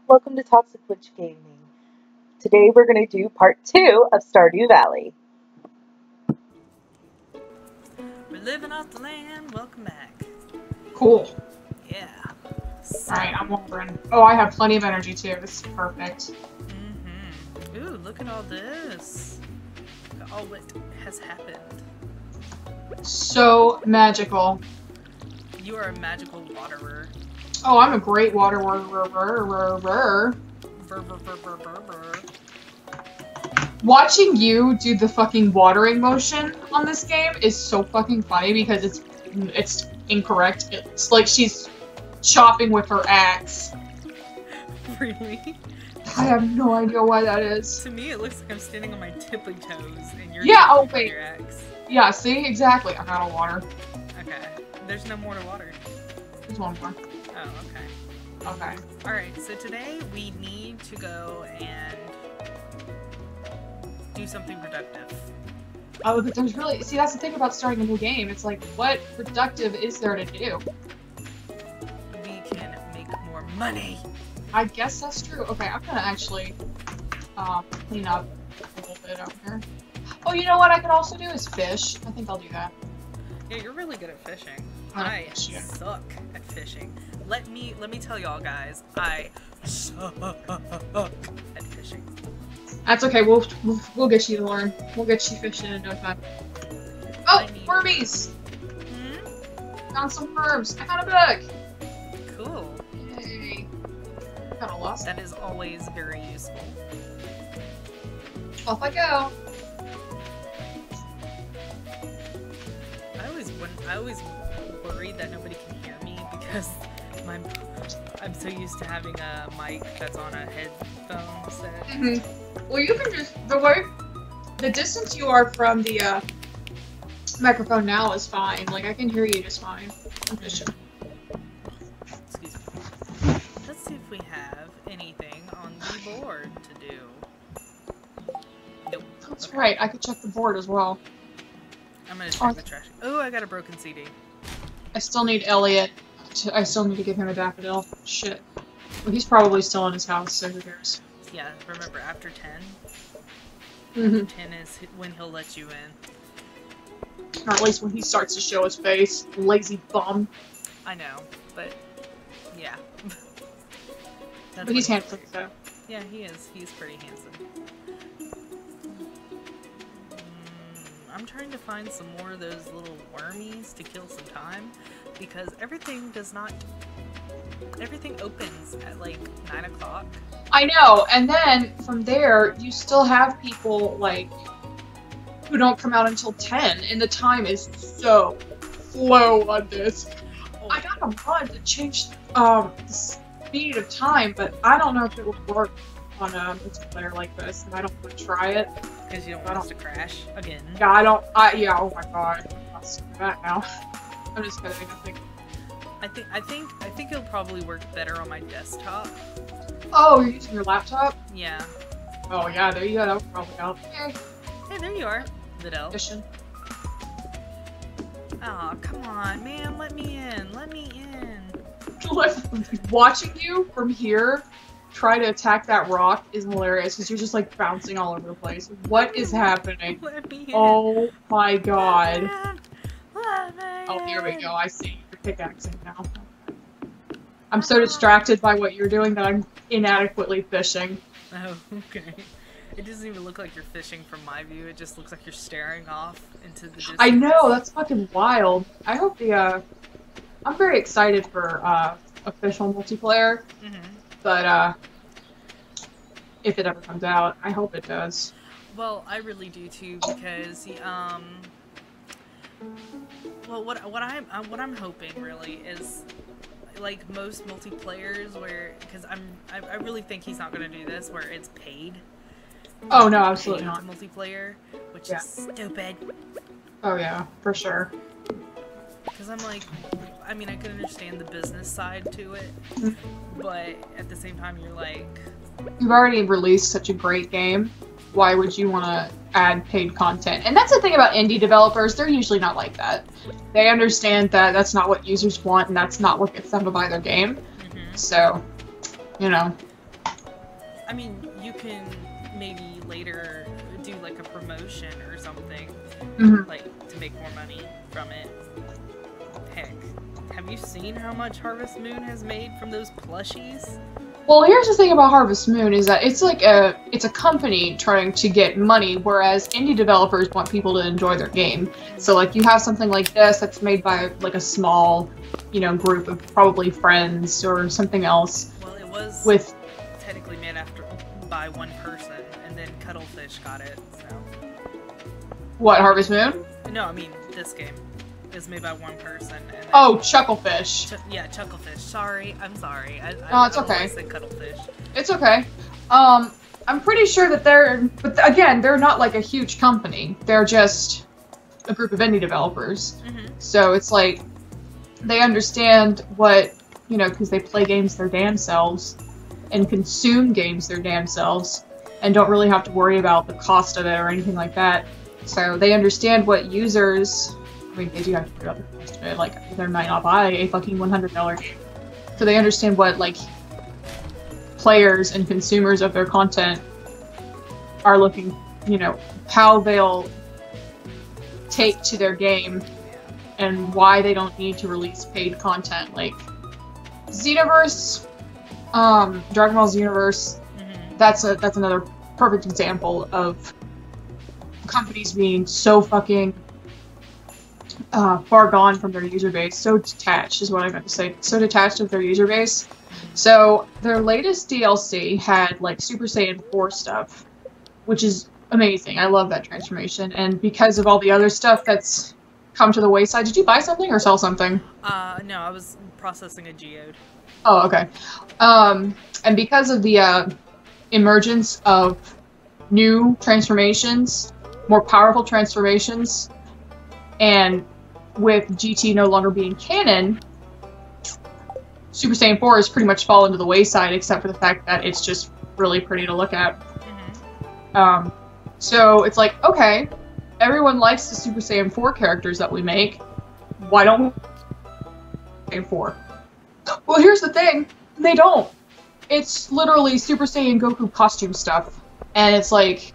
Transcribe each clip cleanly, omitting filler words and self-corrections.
Welcome to Toxic Witch Gaming. Today we're going to do part 2 of Stardew Valley. We're living off the land. Welcome back. Cool. Yeah. Alright, I'm wondering. Oh, I have plenty of energy too. This is perfect. Ooh, look at all this. Look at all what has happened. So magical. You are a magical waterer. Oh, I'm a great waterer. Brr, brr, brr, brr, brr, brr. Watching you do the fucking watering motion on this game is so fucking funny because it's incorrect. It's like she's chopping with her axe. Really? I have no idea why that is. To me, it looks like I'm standing on my tippy toes and you're Yeah, oh with wait. your axe. Yeah, see? Exactly. I got a water. Okay. There's no more to water. There's one more. Oh, okay. Okay. Alright, so today we need to go and do something productive. Oh, but there's really... See, that's the thing about starting a new game. It's like, what productive is there to do? We can make more money. I guess that's true. Okay, I'm gonna actually clean up a little bit out here. Oh, you know what I could also do is fish. I think I'll do that. Yeah, you're really good at fishing. Oh, I shit. suck at fishing. Let me tell y'all guys, I suck at fishing. That's okay. We'll get you to learn. We'll get you fishing in no time. Oh, I need- wormies! Hmm? Found some worms. I found a book. Cool. Yay! Got a lost. That is always very useful. Off I go. I always worry that nobody can hear me because I'm so used to having a mic that's on a headphone set. Well, you can just the distance you are from the microphone now is fine. Like I can hear you just fine. I'm fishing. Excuse me. Let's see if we have anything on the board to do. Nope. That's Okay. right. I could check the board as well. I'm gonna check the trash. Oh, I got a broken CD. I still need Elliot. I still need to give him a daffodil. Shit. Well, he's probably still in his house, so who cares? Yeah, remember after 10? Mm-hmm. 10 is when he'll let you in. Or at least when he starts to show his face. Lazy bum. I know, but yeah. That's But he's what handsome, so. Yeah, he is. He's pretty handsome. I'm trying to find some more of those little wormies to kill some time because everything opens at like 9 o'clock. I know, and then from there, you still have people, like, who don't come out until 10, and the time is so slow on this. Oh, I got a mod to change the speed of time, but I don't know if it would work on a multiplayer like this, and I don't want to try it. because you don't want us to crash again. Yeah, yeah, oh my god. I'll skip that now. I'm just kidding, I think it'll probably work better on my desktop. Oh, you're using your laptop? Yeah. Oh yeah, there you go, that would probably help. Eh, Hey, there you are, Vidal. fishing. Aw, come on, man, let me in. Let me in. Watching you from here try to attack that rock is hilarious because you're just like bouncing all over the place. What is happening? Let me in. Oh my god. Let me Oh, here we in. go. I see. You're pickaxing now. I'm so distracted by what you're doing that I'm inadequately fishing. Oh, okay. It doesn't even look like you're fishing from my view. It just looks like you're staring off into the distance. I know, that's fucking wild. I hope I'm very excited for official multiplayer, but if it ever comes out, I hope it does. Well, I really do too because well, what I'm hoping really is like most multiplayers where because I really think he's not gonna do this where it's paid. Oh no, absolutely Paid not. multiplayer, which Yeah. is stupid. Oh yeah, for sure. Because I'm like, I mean, I can understand the business side to it, but at the same time, you're like, You've already released such a great game. Why would you want to add paid content? And that's the thing about indie developers, they're usually not like that. They understand that that's not what users want and that's not what gets them to buy their game. So, you know. I mean, you can maybe later do like a promotion or something, like to make more money from it. Heck, have you seen how much Harvest Moon has made from those plushies? Well, here's the thing about Harvest Moon is that it's like it's a company trying to get money, whereas indie developers want people to enjoy their game. So like you have something like this that's made by like a small, group of probably friends or something else. Well, it was technically made by one person, and then Cuttlefish got it. So. What, Harvest Moon? No, I mean this game is made by one person. And then Chucklefish. Yeah, Chucklefish. Sorry, I'm sorry. It's okay. I said Cuttlefish. It's okay. I'm pretty sure that but again, they're not like a huge company. They're just a group of indie developers. So it's like they understand what, because they play games their damn selves and consume games their damn selves and don't really have to worry about the cost of it or anything like that. So they understand what users. I mean, they do have to worry about the cost of it. Like, they might not buy a fucking $100 game. So they understand what, like, players and consumers of their content are looking, how they'll take to their game and why they don't need to release paid content. Like, Xenoverse, Dragon Ball Xenoverse, that's another perfect example of companies being so fucking far gone from their user base, so detached is what I meant to say, so detached of their user base. So their latest DLC had like Super Saiyan 4 stuff, which is amazing. I love that transformation, and because of all the other stuff that's come to the wayside, did you buy something or sell something? No, I was processing a geode. Oh, okay. And because of the emergence of new transformations, more powerful transformations, and with GT no longer being canon, Super Saiyan 4 has pretty much fallen to the wayside, except for the fact that it's just really pretty to look at. So it's like, okay, everyone likes the Super Saiyan 4 characters that we make. Why don't we Saiyan 4? Well, here's the thing. They don't. It's literally Super Saiyan Goku costume stuff. And it's like,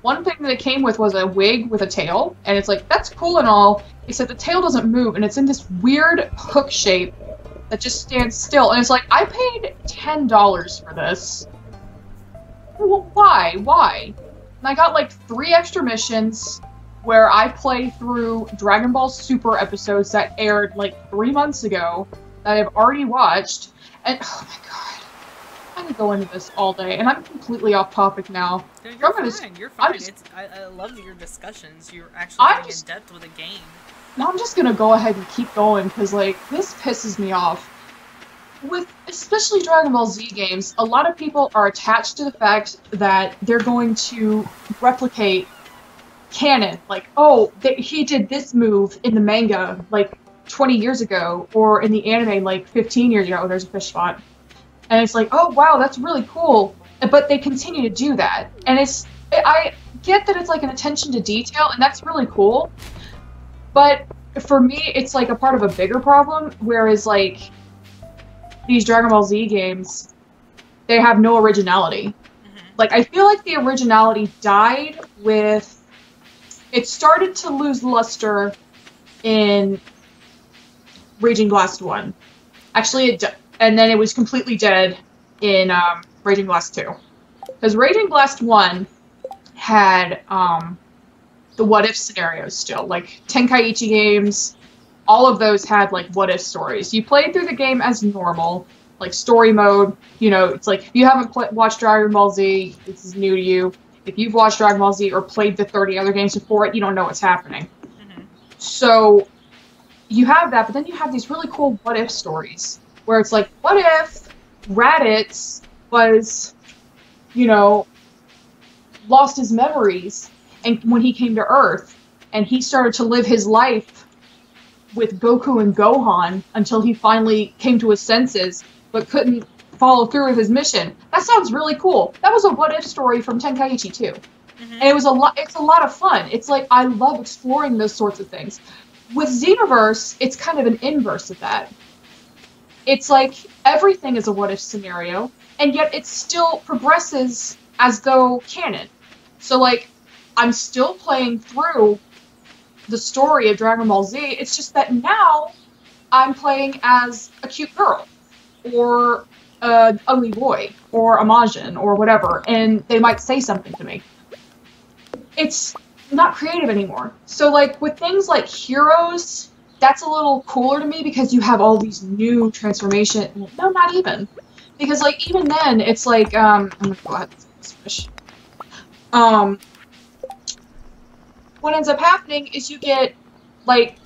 one thing that it came with was a wig with a tail. And it's like, that's cool and all, except the tail doesn't move. And it's in this weird hook shape that just stands still. And it's like, I paid $10 for this. Well, why? Why? And I got like 3 extra missions where I play through Dragon Ball Super episodes that aired like 3 months ago that I've already watched. And oh my god, I could go into this all day, and I'm completely off topic now. Dude, you're fine. You're fine. I love your discussions. You're actually getting in depth with a game. Now I'm just gonna go ahead and keep going because like this pisses me off. With especially Dragon Ball Z games, a lot of people are attached to the fact that they're going to replicate canon. Like, oh, he did this move in the manga like 20 years ago, or in the anime like 15 years ago. Oh, there's a fish spot. And it's like, oh wow, that's really cool. But they continue to do that. And I get that it's like an attention to detail, and that's really cool. But for me, it's like a part of a bigger problem, whereas like these Dragon Ball Z games, they have no originality. Like, I feel like the originality died with... It started to lose luster in Raging Blast 1. Actually, and then it was completely dead in Raging Blast 2. Because Raging Blast 1 had the what-if scenarios still. Like, Tenkaichi games, all of those had, like, what-if stories. You played through the game as normal, like, story mode. You know, it's like, if you haven't watched Dragon Ball Z, this is new to you. If you've watched Dragon Ball Z or played the 30 other games before it, you don't know what's happening. So, you have that, but then you have these really cool what-if stories, where it's like, what if Raditz was, you know, lost his memories, and when he came to Earth, and he started to live his life with Goku and Gohan until he finally came to his senses, but couldn't follow through with his mission. That sounds really cool. That was a what-if story from Tenkaichi 2. And it's a lot of fun. It's like, I love exploring those sorts of things. With Xenoverse, it's kind of an inverse of that. It's like, everything is a what-if scenario, and yet it still progresses as though canon. So, like, I'm still playing through the story of Dragon Ball Z, it's just that now I'm playing as a cute girl, or an ugly boy, or a Majin, or whatever, and they might say something to me. It's not creative anymore. So, like, with things like Heroes, that's a little cooler to me because you have all these new transformation. No, not even. Because, like, even then, it's like, I'm gonna go ahead and switch. What ends up happening is you get, like,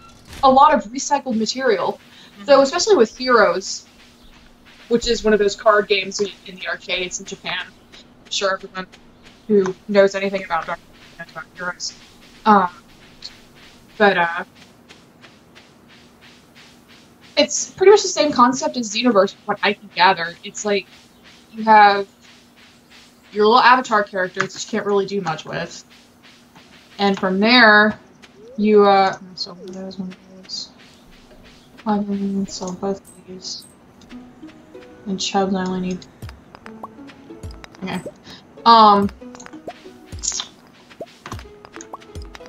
a lot of recycled material. Mm-hmm. So, especially with Heroes, which is one of those card games in the arcades in Japan. I'm sure everyone who knows anything about Heroes. It's pretty much the same concept as Xenoverse, from what I can gather. It's like, you have your little avatar characters that you can't really do much with. And from there, you, so there's one of those. I can sell both of these. And Chubbs, I only need... Okay.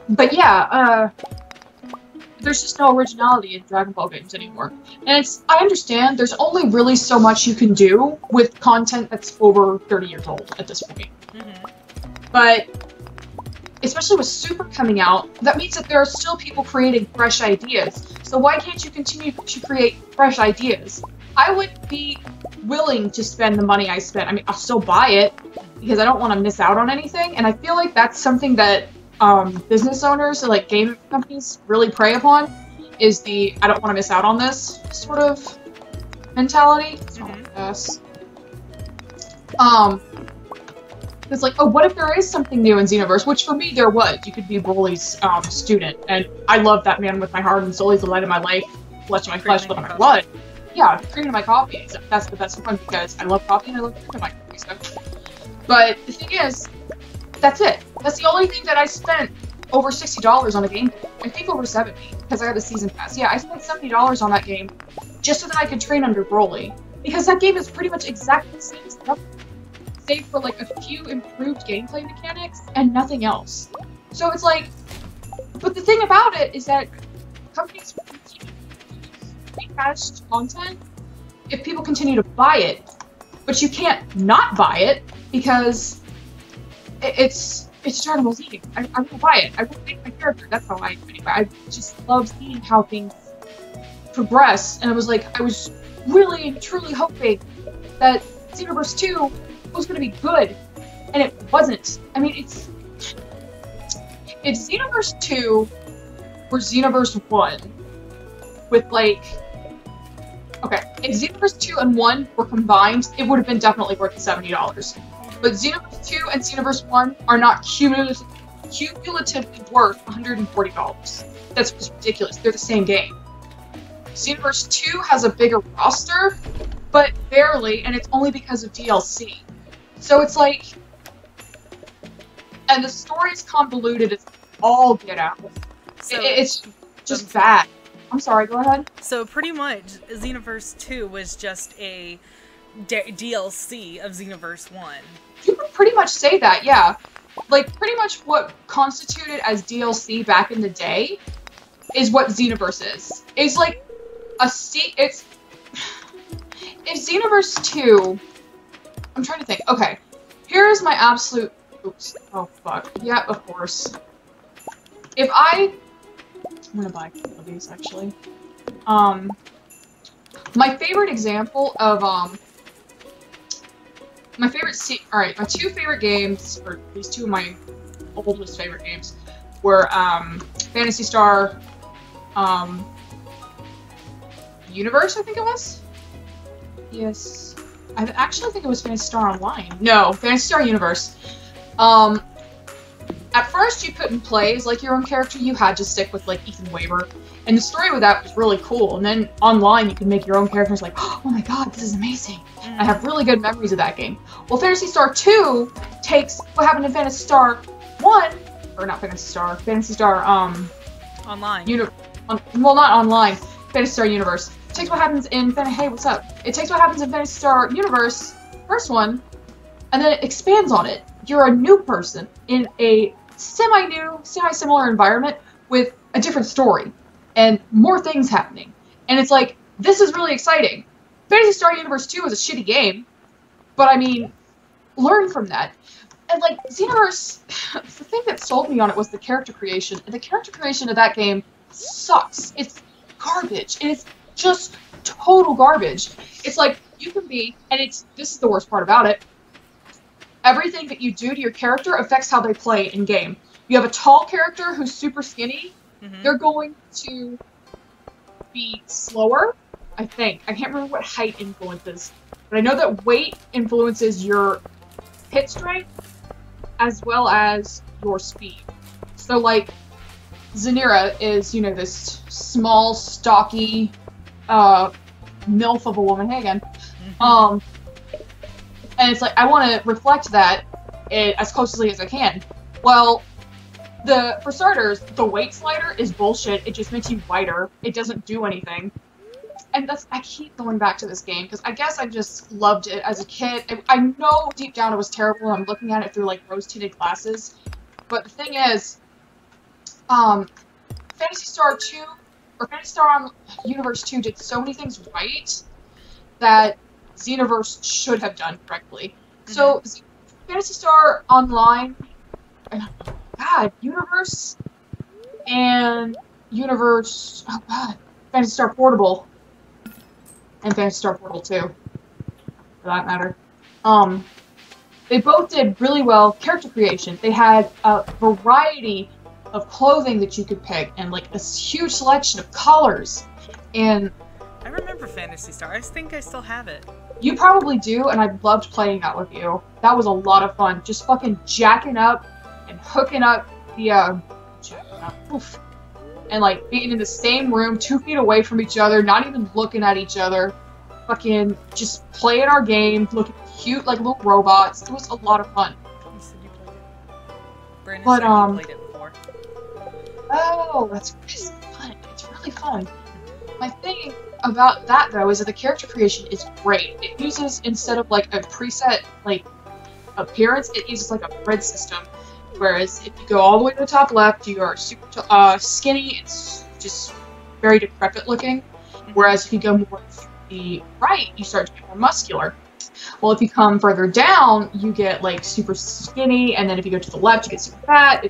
But yeah, there's just no originality in Dragon Ball games anymore. And I understand, there's only really so much you can do with content that's over 30 years old at this point. Mm-hmm. But, especially with Super coming out, that means that there are still people creating fresh ideas. So why can't you continue to create fresh ideas? I would be willing to spend the money I spent. I mean, I'll still buy it, because I don't want to miss out on anything, and I feel like that's something that business owners, like game companies, really prey upon, is the I don't want to miss out on this sort of mentality. Mm-hmm. It's like, oh, what if there is something new in Xenoverse? Which for me there was. You could be Broly's student, and I love that man with my heart and soul. He's the light of my life, flesh of my flesh, blood of my blood. Yeah, cream in my coffee. That's the best one because I love coffee and I love cream in my coffee. So. But the thing is, that's it. That's the only thing that I spent over $60 on a game. I think over 70 because I got a season pass. Yeah, I spent $70 on that game just so that I could train under Broly. Because that game is pretty much exactly the same stuff, save for like a few improved gameplay mechanics and nothing else. So it's like, but the thing about it is that companies will continue to rehash content if people continue to buy it. But you can't not buy it because it's Dragon Ball Z. I will buy it. I will make my character. That's how I do it. I just love seeing how things progress. And I was really and truly hoping that Xenoverse 2 was going to be good, and it wasn't. I mean, if Xenoverse 2 were Xenoverse 1 with like, okay, if Xenoverse 2 and 1 were combined, it would have been definitely worth the $70. But Xenoverse 2 and Xenoverse 1 are not cumulatively worth $140. That's just ridiculous. They're the same game. Xenoverse 2 has a bigger roster, but barely, and it's only because of DLC. So it's like, and the story's convoluted as all get out. So, it's just bad. I'm sorry, go ahead. So pretty much, Xenoverse 2 was just a DLC of Xenoverse 1. You could pretty much say that, yeah. Like, pretty much what constituted as DLC back in the day is what Xenoverse is. It's like if Xenoverse 2, I'm trying to think, okay, here is my absolute, oops, oh fuck, yeah, of course. I'm gonna buy a couple of these, actually. My favorite example of, my two favorite games, or at least two of my oldest favorite games, were, Phantasy Star, Universe, I think it was? Yes. I actually think it was Phantasy Star Online. No, Phantasy Star Universe. At first you couldn't play as like your own character, you had to stick with like Ethan Weber. And the story with that was really cool. And then online you could make your own characters like, oh my god, this is amazing. I have really good memories of that game. Well, Phantasy Star 2 takes what happened in Phantasy Star 1, or not Phantasy Star, Phantasy Star, Online. Well, not online, Phantasy Star Universe. It takes what happens in Hey, what's up? It takes what happens in Phantasy Star Universe, first one, and then it expands on it. You're a new person in a semi-new, semi-similar environment with a different story and more things happening. And it's like, this is really exciting. Phantasy Star Universe 2 was a shitty game, but I mean, learn from that. And like, Xenoverse, the thing that sold me on it was the character creation. And the character creation of that game sucks. It's garbage. It's just total garbage. It's like, you can be, and this is the worst part about it, everything that you do to your character affects how they play in game. You have a tall character who's super skinny, they're going to be slower, I think. I can't remember what height influences, but I know that weight influences your hit strength as well as your speed. So like, Zanira is, you know, this small, stocky, MILF of a woman. Hey again. And it's like, I want to reflect that as closely as I can. Well, for starters, the weight slider is bullshit. It just makes you wider. It doesn't do anything. And I keep going back to this game, because I guess I just loved it as a kid. I know deep down it was terrible, and I'm looking at it through, like, rose-tinted glasses. But the thing is, Phantasy Star 2, or Phantasy Star Universe 2 did so many things right that Xenoverse should have done correctly. So, Phantasy Star Online, God, Universe, and Universe, oh god, Phantasy Star Portable, and Phantasy Star Portal 2, for that matter. They both did really well character creation. They had a variety of clothing that you could pick, and like a huge selection of colors, and I remember Phantasy Star. I think I still have it. You probably do, and I loved playing that with you. That was a lot of fun. Just fucking jacking up and hooking up the, and like being in the same room, 2 feet away from each other, not even looking at each other. Fucking just playing our game, looking cute like little robots. It was a lot of fun. You said you played it. Brandon But, said you played it before. Oh, it's fun. It's really fun. My thing about that, though, is that the character creation is great. It uses, instead of, like, a preset, like, appearance, it uses, like, a grid system. Whereas, if you go all the way to the top left, you are super skinny and just very decrepit looking. Whereas, if you go more to the right, you start to get more muscular. Well, if you come further down, you get, like, super skinny, and then if you go to the left, you get super fat.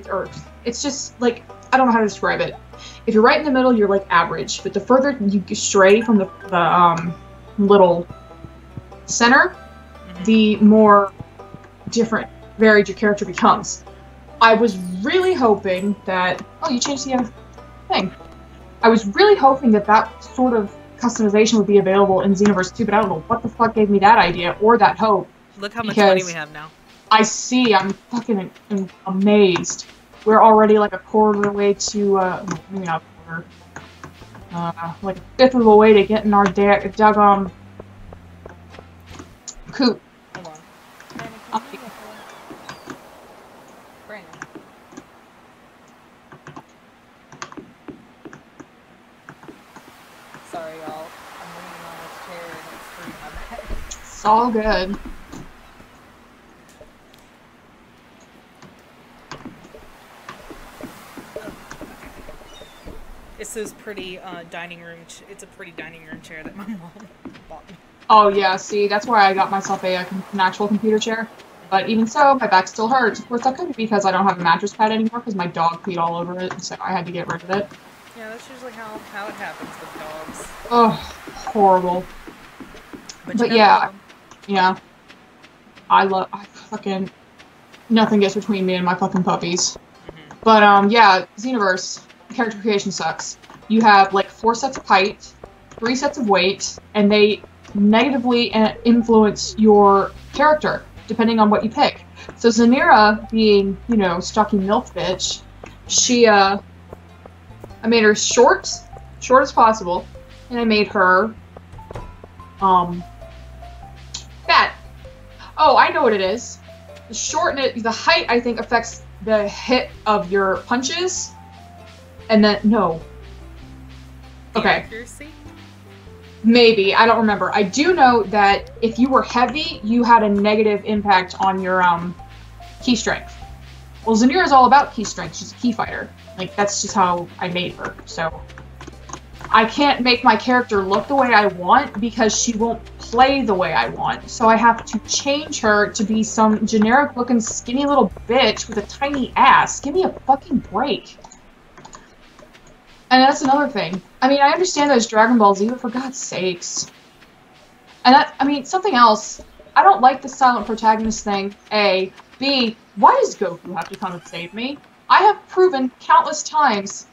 It's just, like, I don't know how to describe it. If you're right in the middle, you're like average, but the further you stray from the little center, the more different, varied your character becomes. I was really hoping that... Oh, you changed the thing. I was really hoping that that sort of customization would be available in Xenoverse 2, but I don't know what the fuck gave me that idea or that hope. Look how much money we have now. I see. I'm fucking amazed. We're already like a quarter of the way to, maybe not a quarter, like a fifth of the way to getting our daggone coop. Hold on. Brandon. Sorry, y'all. I'm leaning on this chair and it's hurting my back. It's all good. It's this pretty dining room. It's a pretty dining room chair that my mom bought me. Oh yeah, see, that's why I got myself an actual computer chair. But even so, my back still hurts. Of course, that could be because I don't have a mattress pad anymore because my dog peed all over it, so I had to get rid of it. Yeah, that's usually how it happens with dogs. Oh, horrible. But yeah, I fucking, nothing gets between me and my fucking puppies. But yeah, Xenoverse. Character creation sucks. You have like 4 sets of height, 3 sets of weight, and they negatively influence your character depending on what you pick. So Zanira, being, you know, stocky MILF bitch, she I made her short as possible, and I made her fat. Oh, I know what it is. The height, I think, affects the hit of your punches. And then, no. Okay. Accuracy? Maybe. I don't remember. I do know that if you were heavy, you had a negative impact on your key strength. Well, Zanira is all about key strength. She's a key fighter. Like, that's just how I made her. So I can't make my character look the way I want because she won't play the way I want. So I have to change her to be some generic-looking, skinny little bitch with a tiny ass. Give me a fucking break. And that's another thing. I mean, I understand that it's Dragon Ball Z, but for God's sakes. And that, I mean, something else. I don't like the silent protagonist thing, A. B, why does Goku have to come and save me? I have proven countless times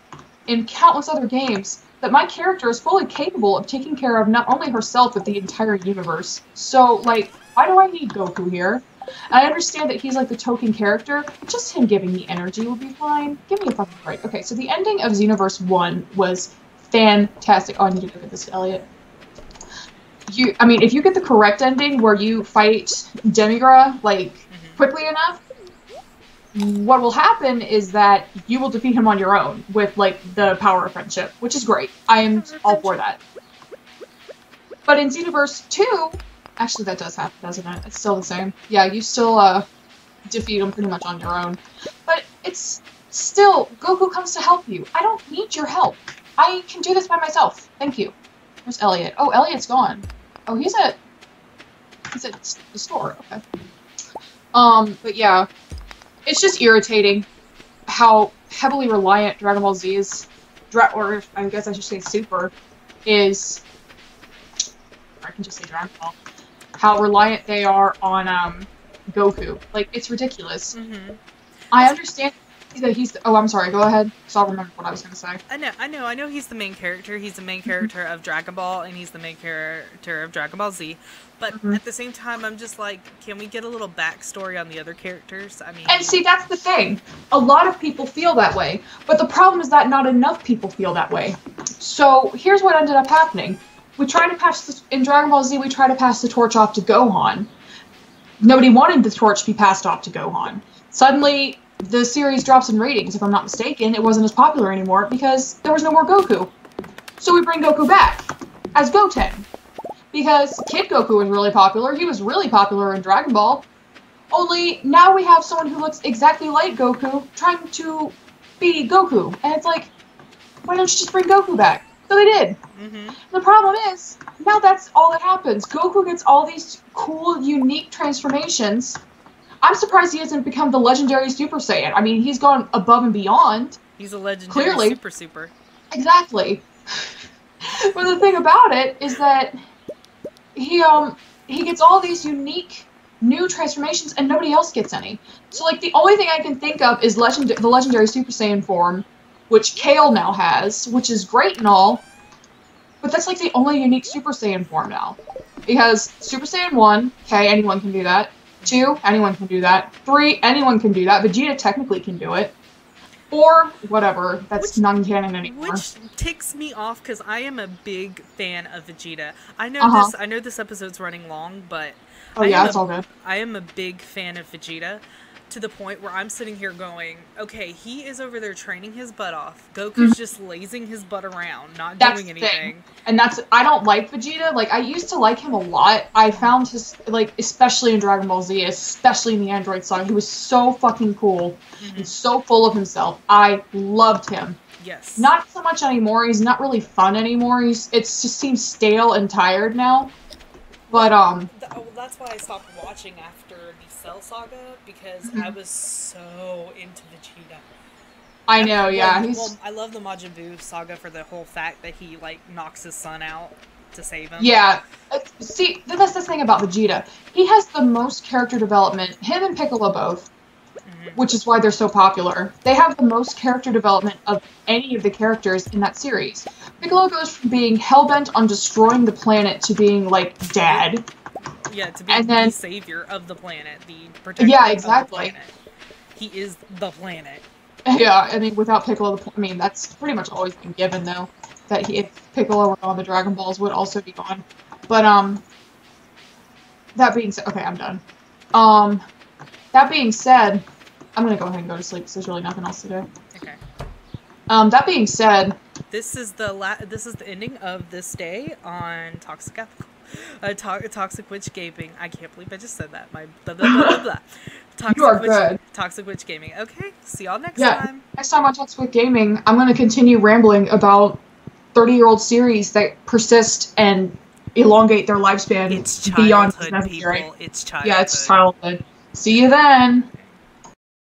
in countless other games that my character is fully capable of taking care of not only herself, but the entire universe. So, like, why do I need Goku here? I understand that he's like the token character, just him giving me energy would be fine. Give me a fucking break. Okay, so the ending of Xenoverse 1 was fantastic. Oh, I need to look at this, Elliot. I mean, if you get the correct ending where you fight Demigra, like, quickly enough, what will happen is that you will defeat him on your own with, like, the power of friendship, which is great. I am all for that. But in Xenoverse 2, actually that does happen, doesn't it? It's still the same. Yeah, you still, defeat him pretty much on your own. But it's still, Goku comes to help you. I don't need your help. I can do this by myself. Thank you. Where's Elliot? Oh, Elliot's gone. Oh, he's at the store. Okay. But yeah, it's just irritating how heavily reliant Dragon Ball Z is, or I guess I should say Super, is, or I can just say Dragon Ball, how reliant they are on, Goku. Like, it's ridiculous. I understand that he's, oh, I'm sorry, go ahead, so I'll remember what I was gonna say. I know he's the main character. He's the main character of Dragon Ball, and he's the main character of Dragon Ball Z. But at the same time, I'm just like, can we get a little backstory on the other characters? I mean... And see, that's the thing. A lot of people feel that way. But the problem is that not enough people feel that way. So, here's what ended up happening. We tried to pass, in Dragon Ball Z, we tried to pass the torch off to Gohan. Nobody wanted the torch to be passed off to Gohan. Suddenly, the series drops in ratings, if I'm not mistaken. It wasn't as popular anymore because there was no more Goku. So we bring Goku back as Goten. Because Kid Goku was really popular. He was really popular in Dragon Ball. Only now we have someone who looks exactly like Goku trying to be Goku. And it's like, why don't you just bring Goku back? So they did. The problem is, now that's all that happens. Goku gets all these cool, unique transformations. I'm surprised he hasn't become the legendary Super Saiyan. I mean, he's gone above and beyond. He's a legendary clearly. Super. Exactly. But the thing about it is that he gets all these unique new transformations and nobody else gets any. So, like, the only thing I can think of is the legendary Super Saiyan form, which Kale now has, which is great and all, but that's, like, the only unique Super Saiyan form now. Because Super Saiyan 1, okay, anyone can do that. 2, anyone can do that. 3, anyone can do that. Vegeta technically can do it. 4, whatever, that's non-canon anymore. Which ticks me off because I am a big fan of Vegeta. I know this episode's running long, but it's all good. I am a big fan of Vegeta to the point where I'm sitting here going, okay, he is over there training his butt off. Goku's just lazing his butt around, not doing anything. Thing. And I don't like Vegeta. Like, I used to like him a lot. I found his, like, especially in Dragon Ball Z, especially in the Android Saga, he was so fucking cool and so full of himself. I loved him. Yes. Not so much anymore. He's not really fun anymore. It just seems stale and tired now. But, that's why I stopped watching after the Cell Saga, because I was so into Vegeta. I know, yeah. I love the Majin Buu saga for the whole fact that he, like, knocks his son out to save him. Yeah. See, that's the thing about Vegeta. He has the most character development, him and Piccolo both, which is why they're so popular. They have the most character development of any of the characters in that series. Piccolo goes from being hellbent on destroying the planet to being, like, dad. Yeah, to be the savior of the planet, the protector of the planet. He is the planet. Yeah, I mean, without Piccolo, I mean, that's pretty much always been given, though. That if Piccolo were gone, the Dragon Balls would also be gone. But, that being said, okay, I'm done. That being said, I'm gonna go ahead and go to sleep because there's really nothing else to do. Okay. That being said, This is the ending of this day on Toxic Toxic Witch Gaming. I can't believe I just said that. My blah blah blah blah blah. Toxic Witch Gaming. Okay, see y'all next time. Next time on Toxic Witch Gaming, I'm going to continue rambling about 30-year-old series that persist and elongate their lifespan beyond necessary. People. It's childhood. Yeah, it's childhood. See you then.